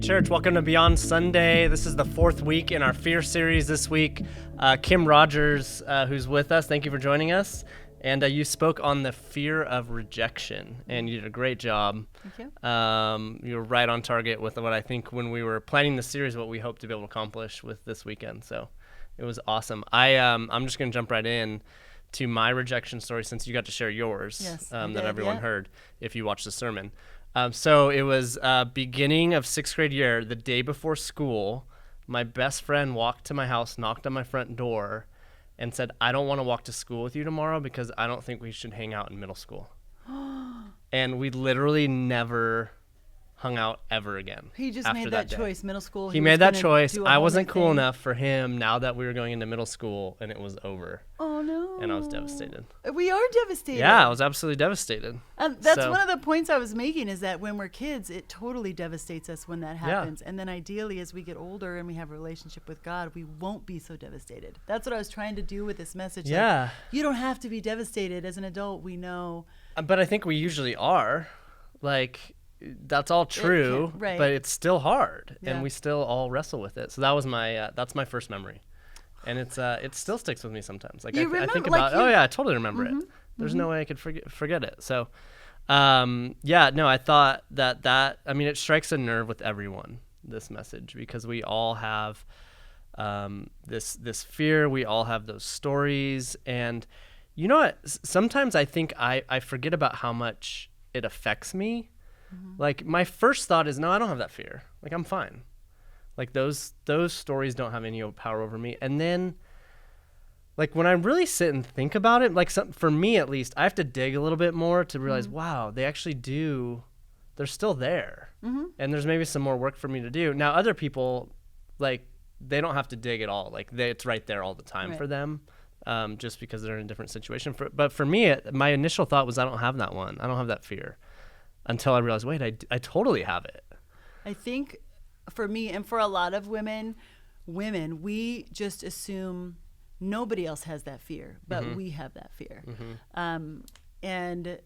Church. Welcome to Beyond Sunday. This is the fourth week in our Fear series this week. Kim Rogers, who's with us, thank you for joining us. And you spoke on the fear of rejection, and you did a great job. Thank you. You were right on target with what I think when we were planning the series, what we hope to be able to accomplish with this weekend. So it was awesome. I'm just going to jump right in to my rejection story since you got to share yours. Yes, that everyone heard if you watched the sermon. So it was beginning of sixth grade year, the day before school. My best friend walked to my house, knocked on my front door, and said, I don't want to walk to school with you tomorrow because I don't think we should hang out in middle school. And we literally never hung out ever again. He just made that choice, middle school. He made that choice. I wasn't cool enough for him now that we were going into middle school, and it was over. Oh, no. And I was devastated. We are devastated. Yeah, I was absolutely devastated. That's one of the points I was making, is that when we're kids, it totally devastates us when that happens. Yeah. And then ideally, as we get older and we have a relationship with God, we won't be so devastated. That's what I was trying to do with this message. Yeah. Like, you don't have to be devastated. As an adult, we know. But I think we usually are. Like, that's all true, right. But it's still hard, Yeah. and we still all wrestle with it. So that was my that's my first memory, and it still sticks with me sometimes. Like I think about, I totally remember it. There's no way I could forget it. So, I thought that it strikes a nerve with everyone, this message, because we all have this fear. We all have those stories, and you know what? Sometimes I think I forget about how much it affects me. Like, my first thought is, no, I don't have that fear. Like, I'm fine. Like, those stories don't have any power over me. And then, like, when I really sit and think about it, like, for me at least, I have to dig a little bit more to realize, wow, they actually do. They're still there. And there's maybe some more work for me to do. Now, other people, like, they don't have to dig at all. Like, it's right there all the time for them, just because they're in a different situation. But for me, my initial thought was, I don't have that one. I don't have that fear. Until I realized, wait, I totally have it. I think for me and for a lot of women, we just assume nobody else has that fear, but we have that fear. And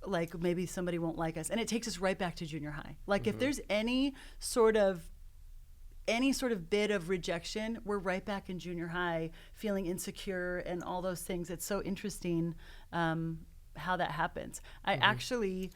like, maybe somebody won't like us. And it takes us right back to junior high. Like, if there's any sort of bit of rejection, we're right back in junior high, feeling insecure and all those things. It's so interesting how that happens. I actually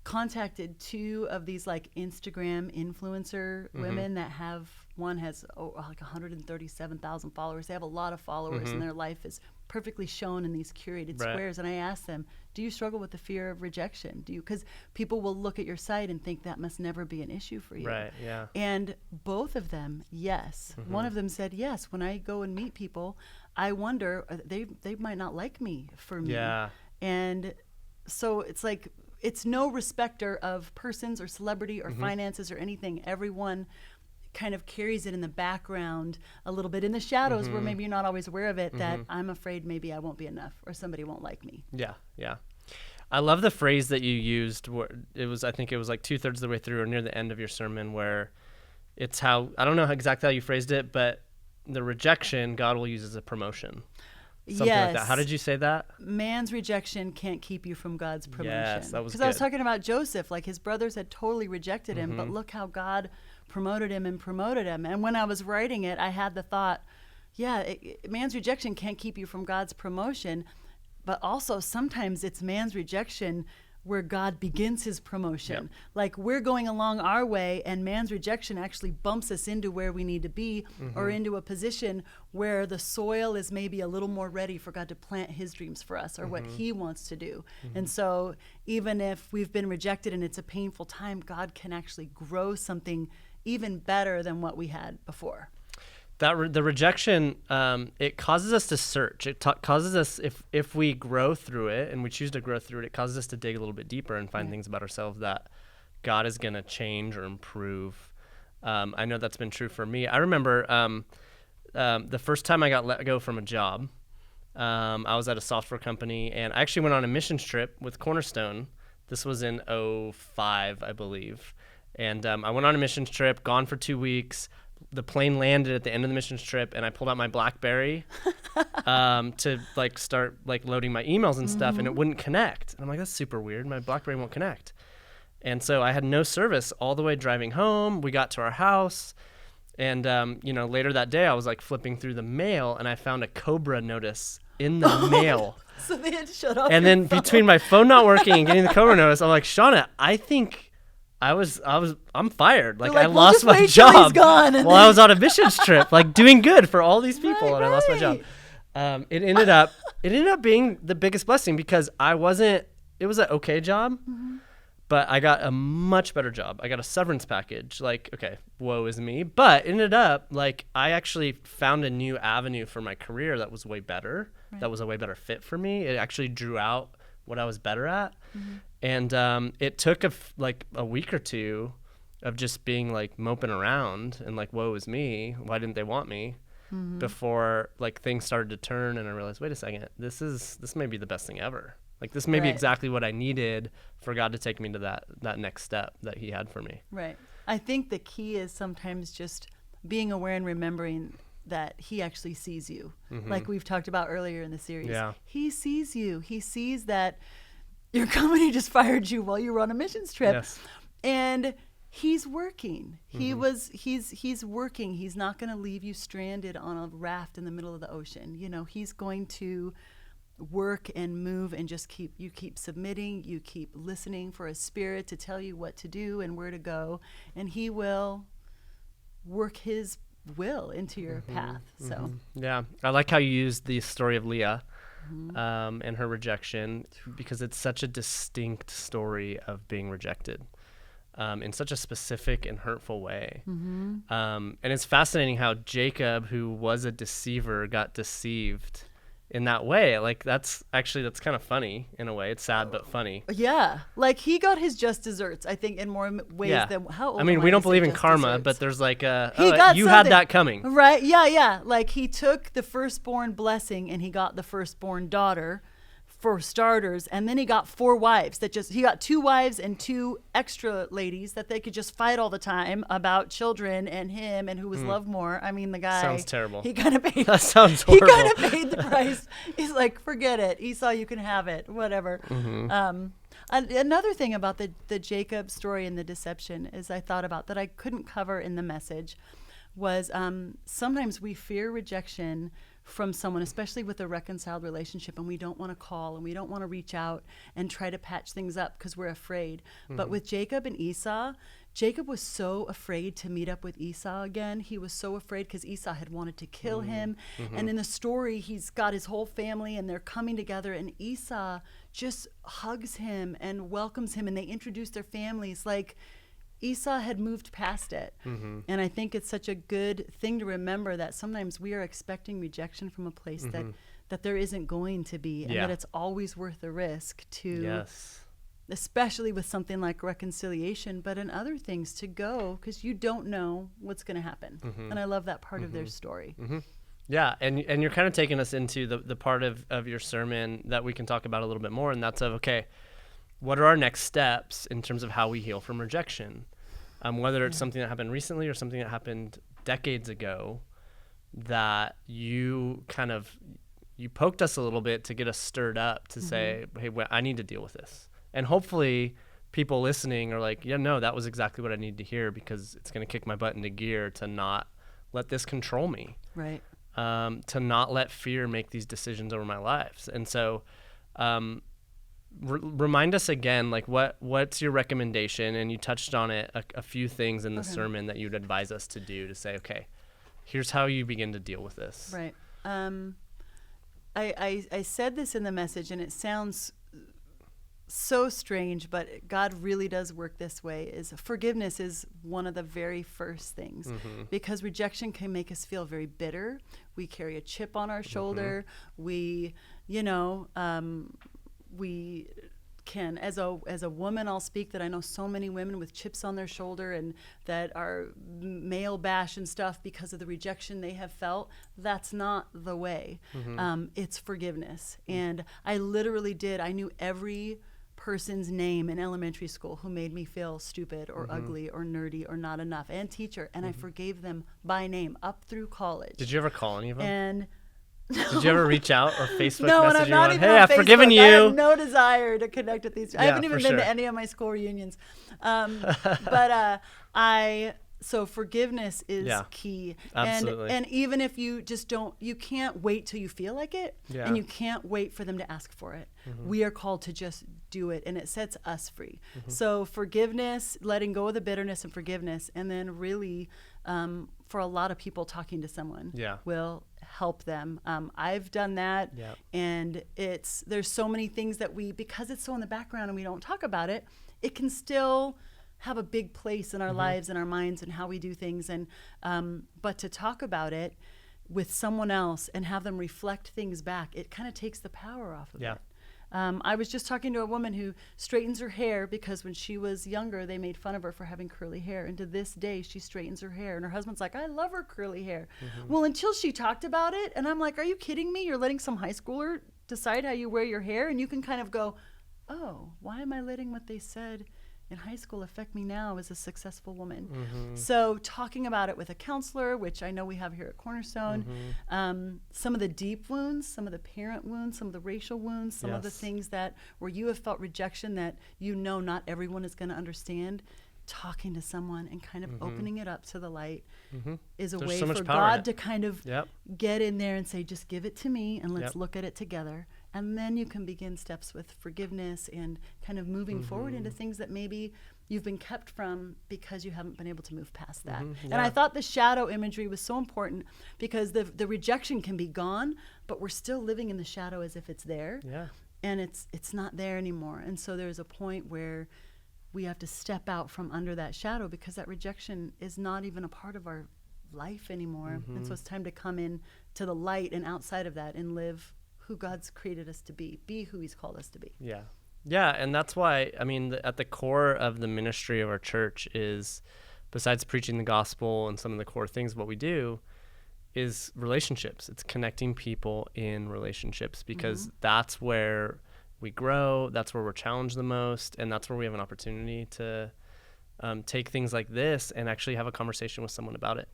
contacted two of these like Instagram influencer women that one has like 137,000 followers. They have a lot of followers and their life is perfectly shown in these curated squares. And I asked them, do you struggle with the fear of rejection? Because people will look at your site and think that must never be an issue for you. Right, yeah. And both of them, yes. One of them said, yes, when I go and meet people, I wonder, they might not like me for me. Yeah. And so it's like, it's no respecter of persons or celebrity or finances or anything. Everyone kind of carries it in the background a little bit in the shadows where maybe you're not always aware of it, that I'm afraid maybe I won't be enough or somebody won't like me. Yeah, yeah. I love the phrase that you used. I think it was like 2/3 of the way through or near the end of your sermon, where it's how, I don't know exactly how you phrased it, but the rejection God will use as a promotion. Something like that. How did you say that? Man's rejection can't keep you from God's promotion. Yes, that was good. Because I was talking about Joseph, like his brothers had totally rejected him, but look how God promoted him. And when I was writing it, I had the thought, man's rejection can't keep you from God's promotion, but also sometimes it's man's rejection where God begins his promotion. Like, we're going along our way and man's rejection actually bumps us into where we need to be, or into a position where the soil is maybe a little more ready for God to plant his dreams for us or what he wants to do. And so even if we've been rejected and it's a painful time, God can actually grow something even better than what we had before. The rejection, it causes us to search. It causes us, if we grow through it and we choose to grow through it, it causes us to dig a little bit deeper and find things about ourselves that God is going to change or improve. I know that's been true for me. I remember the first time I got let go from a job, I was at a software company, and I actually went on a missions trip with Cornerstone. This was in 2005, I believe. And I went on a missions trip, gone for 2 weeks. The plane landed at the end of the missions trip, and I pulled out my BlackBerry to like start like loading my emails and stuff, and it wouldn't connect. And I'm like, that's super weird. My BlackBerry won't connect. And so I had no service all the way driving home. We got to our house. And, later that day, I was like flipping through the mail and I found a Cobra notice in the mail. So they had shut off. And then between my phone not working and getting the Cobra notice, I'm like, Shauna, I think I'm fired. Like I lost my job while I was on a missions trip, like doing good for all these people. And I lost my job. It ended up being the biggest blessing because it was an okay job. Mm-hmm. But I got a much better job. I got a severance package. Like, okay, woe is me. But it ended up, like, I actually found a new avenue for my career that was way better. Right. That was a way better fit for me. It actually drew out what I was better at. Mm-hmm. And it took a week or two of just being, like, moping around and, like, woe is me. Why didn't they want me? Mm-hmm. Before, like, things started to turn and I realized, wait a second, this may be the best thing ever. Like, this may be exactly what I needed for God to take me to that next step that he had for me. Right. I think the key is sometimes just being aware and remembering that he actually sees you. Mm-hmm. Like we've talked about earlier in the series. Yeah. He sees you. He sees that your company just fired you while you were on a missions trip. Yes. And he's working. Mm-hmm. He's working. He's not going to leave you stranded on a raft in the middle of the ocean. He's going to work and move and just keep submitting, you keep listening for a spirit to tell you what to do and where to go, and he will work his will into your path. So yeah, I like how you used the story of Leah and her rejection, because it's such a distinct story of being rejected in such a specific and hurtful way. And it's fascinating how Jacob, who was a deceiver, got deceived in that way. Like that's kind of funny in a way. It's sad but funny. Yeah, like he got his just desserts, I think, in more ways than how old. I mean, we don't believe in karma, but there's like you had that coming, right? Yeah. Like he took the firstborn blessing and he got the firstborn daughter, for starters, and then he got 4 wives he got 2 wives and 2 extra ladies that they could just fight all the time about children and him and who was loved more. I mean, the guy sounds terrible. He kind of paid. That sounds horrible. He kind of paid the price. He's like, forget it, Esau, you can have it, whatever. Another thing about the Jacob story and the deception is I thought about that I couldn't cover in the message was sometimes we fear rejection from someone, especially with a reconciled relationship, and we don't want to call and we don't want to reach out and try to patch things up because we're afraid. But with Jacob and Esau, Jacob was so afraid to meet up with Esau again. He was so afraid because Esau had wanted to kill him. And in the story, he's got his whole family and they're coming together, and Esau just hugs him and welcomes him, and they introduce their families like Esau had moved past it. And I think it's such a good thing to remember that sometimes we are expecting rejection from a place that there isn't going to be, and that it's always worth the risk to, especially with something like reconciliation, but in other things to go because you don't know what's going to happen. And I love that part of their story. Yeah, and you're kind of taking us into the part of your sermon that we can talk about a little bit more, and that's okay, what are our next steps in terms of how we heal from rejection? Whether it's something that happened recently or something that happened decades ago, that you poked us a little bit to get us stirred up to say, hey, I need to deal with this. And hopefully people listening are like, yeah, no, that was exactly what I need to hear, because it's going to kick my butt into gear to not let this control me. Right. To not let fear make these decisions over my lives. And so, remind us again, like what's your recommendation? And you touched on it a few things in the sermon that you'd advise us to do to say, okay, here's how you begin to deal with this. Right. I said this in the message, and it sounds so strange, but God really does work this way. Is forgiveness is one of the very first things, because rejection can make us feel very bitter. We carry a chip on our shoulder. We can, as a woman, I'll speak that I know so many women with chips on their shoulder and that are male bash and stuff because of the rejection they have felt. That's not the way. It's forgiveness. And I literally I knew every person's name in elementary school who made me feel stupid or ugly or nerdy or not enough, and teacher, and I forgave them by name up through college. Did you ever call any of them? And Did you ever reach out or Facebook no, message and I'm not anyone? even Hey, on I've Facebook. forgiven you. I have no desire to connect with these. I haven't even for been sure. to any of my school reunions. So forgiveness is key. Absolutely. And even if you just don't, you can't wait till you feel like it, and you can't wait for them to ask for it. We are called to just do it, and it sets us free. So forgiveness, letting go of the bitterness and forgiveness, and then really, for a lot of people, talking to someone will help them. I've done that, and there's so many things that because it's so in the background and we don't talk about it, it can still have a big place in our lives and our minds and how we do things. And but to talk about it with someone else and have them reflect things back, it kind of takes the power off of it. I was just talking to a woman who straightens her hair because when she was younger, they made fun of her for having curly hair. And to this day, she straightens her hair. And her husband's like, I love her curly hair. Well, until she talked about it. And I'm like, are you kidding me? You're letting some high schooler decide how you wear your hair? And you can kind of go, oh, why am I letting what they said in high school affect me now as a successful woman? So talking about it with a counselor, which I know we have here at Cornerstone, some of the deep wounds, some of the parent wounds, some of the racial wounds, some of the things that where you have felt rejection that not everyone is going to understand, talking to someone and kind of opening it up to the light is a way for God to kind of get in there and say, just give it to me and let's look at it together. And then you can begin steps with forgiveness and kind of moving forward into things that maybe you've been kept from because you haven't been able to move past that. And I thought the shadow imagery was so important because the rejection can be gone, but we're still living in the shadow as if it's there. And it's not there anymore. And so there's a point where we have to step out from under that shadow because that rejection is not even a part of our life anymore. And so it's time to come in to the light and outside of that and live who God's created us to be who he's called us to be. Yeah, and that's why, I mean, at the core of the ministry of our church is, besides preaching the gospel and some of the core things of what we do, is relationships. It's connecting people in relationships because that's where we grow, that's where we're challenged the most, and that's where we have an opportunity to take things like this and actually have a conversation with someone about it.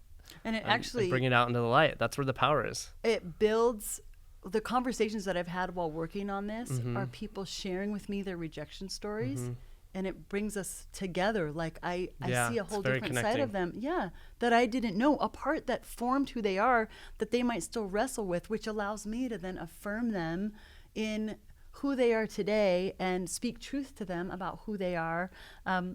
And it actually... and bring it out into the light. That's where the power is. It builds... The conversations that I've had while working on this are people sharing with me their rejection stories, and it brings us together. Like I see a whole different side of them, that I didn't know, a part that formed who they are, that they might still wrestle with, which allows me to then affirm them in who they are today and speak truth to them about who they are.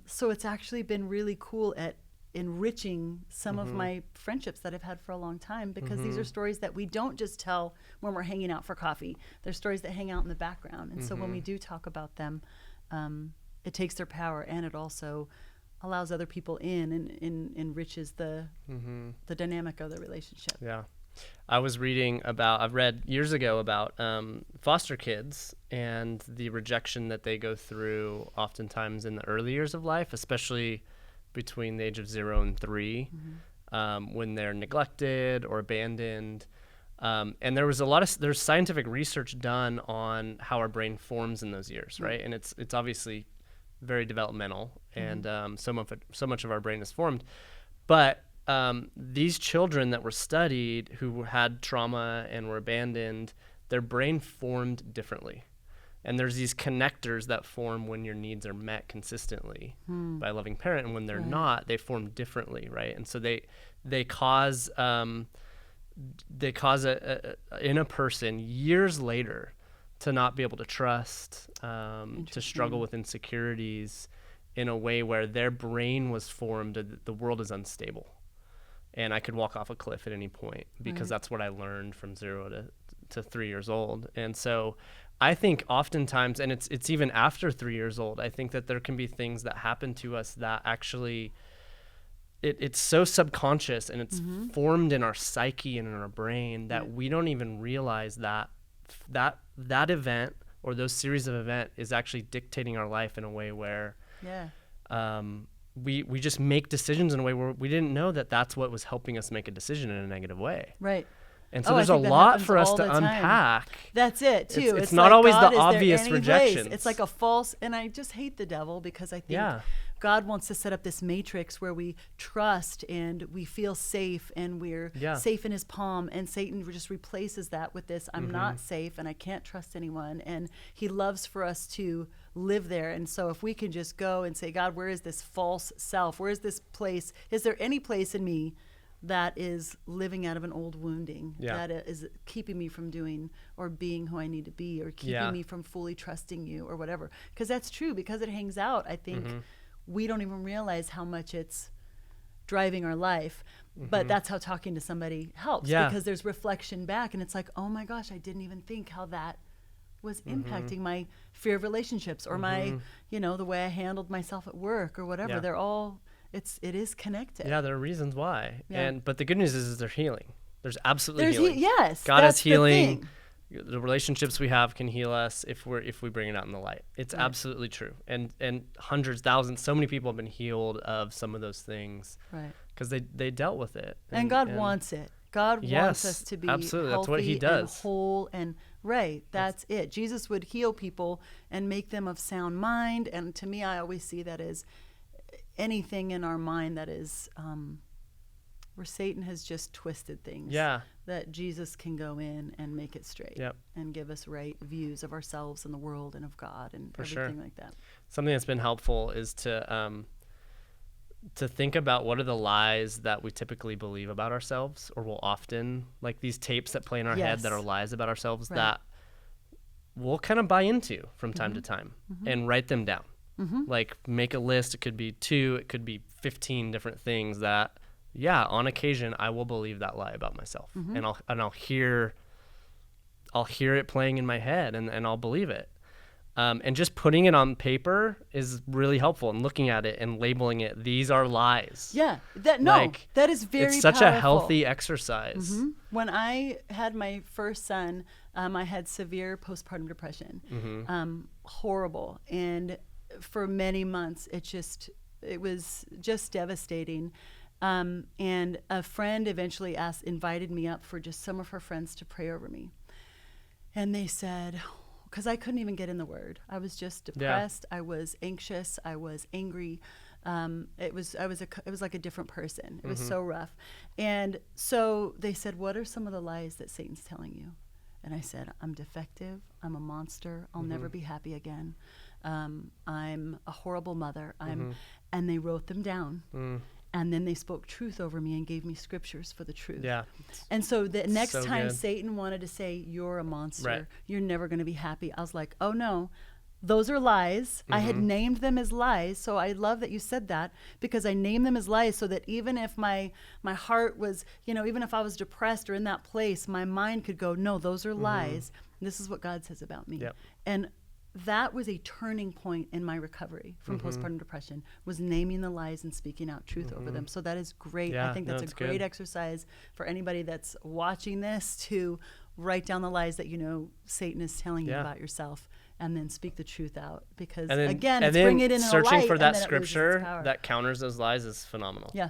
So it's actually been really cool at enriching some of my friendships that I've had for a long time because these are stories that we don't just tell when we're hanging out for coffee. They're stories that hang out in the background. And so when we do talk about them, it takes their power and it also allows other people in and enriches the dynamic of the relationship. I've read years ago about foster kids and the rejection that they go through oftentimes in the early years of life, especially between the age of 0 and 3, when they're neglected or abandoned. And there's scientific research done on how our brain forms in those years, right? And it's obviously very developmental, and so much of our brain is formed. But these children that were studied who had trauma and were abandoned, their brain formed differently. And there's these connectors that form when your needs are met consistently by a loving parent, and when they're not, they form differently, right? And so they cause in a person years later to not be able to trust, to struggle with insecurities in a way where their brain was formed that the world is unstable, and I could walk off a cliff at any point because that's what I learned from 0 to 3 years old. And so I think oftentimes, and it's even after 3 years old, I think that there can be things that happen to us that actually, it's so subconscious and it's formed in our psyche and in our brain that we don't even realize that event or those series of events is actually dictating our life in a way where we just make decisions in a way where we didn't know that that's what was helping us make a decision in a negative way. Right. And so there's a lot for us to unpack. That's it, too. It's not like, always God, the obvious rejections. It's like a false, and I just hate the devil because I think God wants to set up this matrix where we trust and we feel safe and we're safe in his palm, and Satan just replaces that with this, I'm not safe and I can't trust anyone, and he loves for us to live there. And so if we can just go and say, God, where is this false self? Where is this place? Is there any place in me that is living out of an old wounding, that is keeping me from doing or being who I need to be, or keeping me from fully trusting you or whatever? Because that's true. Because it hangs out, I think we don't even realize how much it's driving our life. But that's how talking to somebody helps, because there's reflection back, and it's like, oh my gosh, I didn't even think how that was impacting my fear of relationships, or my, the way I handled myself at work or whatever. They're all, it is connected. Yeah, there are reasons why. But the good news is they're healing. There's absolutely there's healing. Yes, God is healing. The relationships we have can heal us if we bring it out in the light. It's absolutely true. And hundreds, thousands, so many people have been healed of some of those things. Right. Because they dealt with it. And God wants it. God wants us to be absolutely. healthy That's what he does. And whole and that's it. Jesus would heal people and make them of sound mind. And to me, I always see that as anything in our mind that is where Satan has just twisted things. Yeah. That Jesus can go in and make it straight. Yep. And give us right views of ourselves and the world and of God and everything like that. Something that's been helpful is to think about what are the lies that we typically believe about ourselves, or will often, like these tapes that play in our head that are lies about ourselves that we'll kind of buy into from time to time, and write them down. Like make a list. It could be 2, it could be 15 different things that, on occasion I will believe that lie about myself, and I'll hear it playing in my head, and I'll believe it. And just putting it on paper is really helpful, and looking at it and labeling it. These are lies. Yeah, that is very It's such powerful. a healthy exercise. When I had my first son, I had severe postpartum depression, horrible. And for many months, it was just devastating. And a friend eventually invited me up for just some of her friends to pray over me. And they said, because I couldn't even get in the word. I was just depressed. I was anxious. I was angry. It was like a different person. It was so rough. And so they said, what are some of the lies that Satan's telling you? And I said, I'm defective. I'm a monster. I'll never be happy again. I'm a horrible mother. And they wrote them down. And then they spoke truth over me and gave me scriptures for the truth. Yeah. And so the next time Satan wanted to say, you're a monster, you're never going to be happy, I was like, oh no, those are lies. I had named them as lies. So I love that you said that, because I named them as lies so that even if my heart was, even if I was depressed or in that place, my mind could go, no, those are lies. This is what God says about me. Yep. And that was a turning point in my recovery from postpartum depression, was naming the lies and speaking out truth over them. So that is great. I think that's a great exercise for anybody that's watching this, to write down the lies that Satan is telling you about yourself, and then speak the truth out. Because again, it's bring it in a light. Searching for that scripture that counters those lies is phenomenal. Yeah.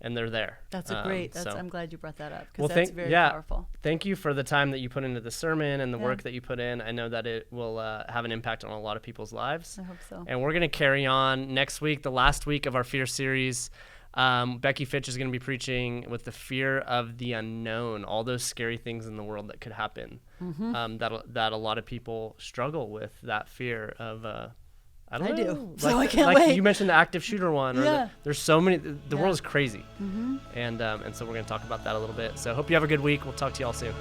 And they're there. That's a great. I'm glad you brought that up, because that's very powerful. Thank you for the time that you put into the sermon and the work that you put in. I know that it will have an impact on a lot of people's lives. I hope so. And we're going to carry on next week, the last week of our Fear series. Becky Fitch is going to be preaching with the fear of the unknown, all those scary things in the world that could happen. That a lot of people struggle with, that fear of. I do. So I can't wait. You mentioned the active shooter one. Or there's so many. The world is crazy. And so we're going to talk about that a little bit. So hope you have a good week. We'll talk to you all soon.